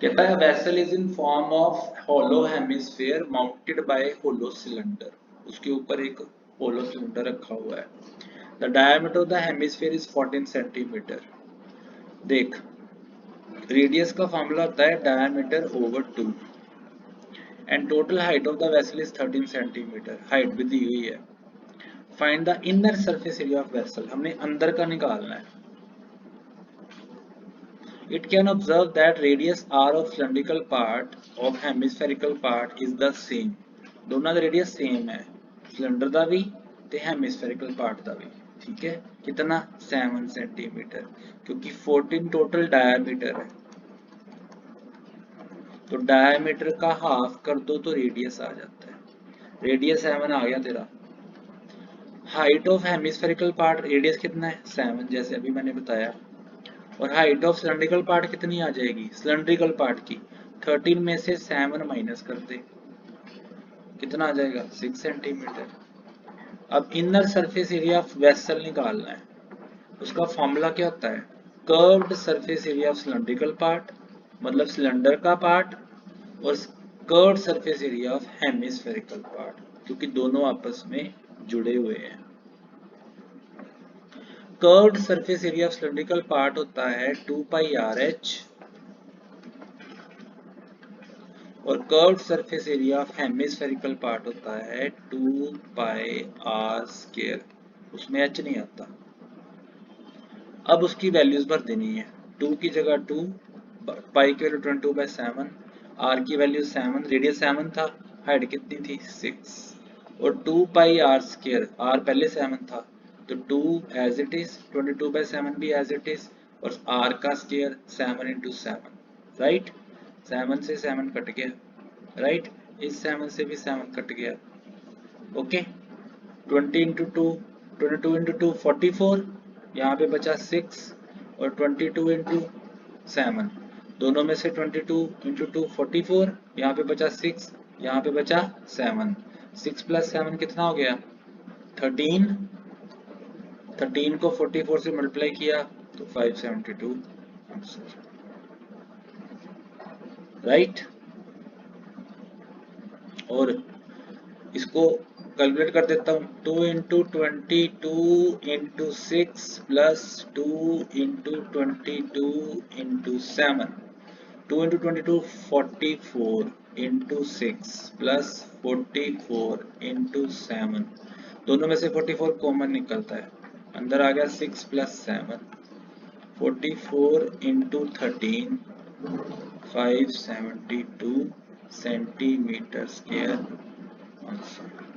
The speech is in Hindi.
कहता है vessel is in form of hollow hemisphere mounted by hollow cylinder. उसके ऊपर एक होलो सिलेंडर रखा हुआ है। The diameter of the hemisphere is 14 centimetre. देख, रेडियस का फॉर्मूला होता है diameter over 2 and total height of the vessel is 13 centimetre. Height भी दी हुई है। Find the inner surface area of vessel, हमने अंदर का निकालना है। It can observe that radius r of cylindrical part of hemispherical part is the same। दोनों का रेडियस सेम है, सिलेंडर का भी ते हेमिस्फेरिकल पार्ट का भी। ठीक है, कितना 7 सेंटीमीटर, क्योंकि 14 टोटल डायमीटर है, तो डायमीटर का हाफ कर दो तो रेडियस आ जाता है। रेडियस 7 आ गया तेरा। Height of hemispherical part, radius कितना है 7, जैसे अभी मैंने बताया। और हाइट ऑफ सिलेंड्रिकल पार्ट कितनी आ जाएगी सिलेंड्रिकल पार्ट की, 13 में से 7 माइनस कर दे, कितना आ जाएगा 6 सेंटीमीटर। अब inner surface area of vessel निकालना है। उसका फॉर्मूला क्या होता है, curved surface area of cylindrical part, मतलब सिलेंडर का पार्ट, और curved surface area of hemispherical part, क्योंकि दोनों आपस में जुड़े हुए हैं। Curved surface area of cylindrical part होता है 2 पाई आर एच, और curved surface area of hemispherical part होता है 2 पाई आर स्क्वायर, उसमें एच नहीं आता। अब उसकी वैल्यूज भर देनी है। 2 की जगह 2, पाई की वैल्यू 22/7, आर की वैल्यू 7, रेडियस 7 था, हाइट कितनी थी 6, और 2 पाई आर स्क्वायर, आर पहले 7 था तो 2 एज इट इज, 22/7 भी एज इट इज, और आर का स्क्वायर 7 इंटू 7, राइट। 7 से 7 कट गया, राइट, इस 7 से भी 7 कट गया। ओके, 20 इंटू 2, 22 इंटू 2 44, यहाँ पे बचा 6, और 22 इंटू 7, दोनों में से 22 इंटू 2 44, यहाँ पे बचा 6, यहाँ पे बचा 7, 6 प्लस 7 कितना हो गया 13, 13 को 44 से मल्टीप्लाई किया तो 572 आंसर, राइट। और इसको कैलकुलेट कर देता हूँ, 2 into 22 into 6 plus 2 into 22 into 7, 2 into 22 44 into 6 plus 44 into 7, दोनों में से 44 कॉमन निकलता है, अंदर आ गया 6 plus 7, 44 into 13, 572 centimetre square answer.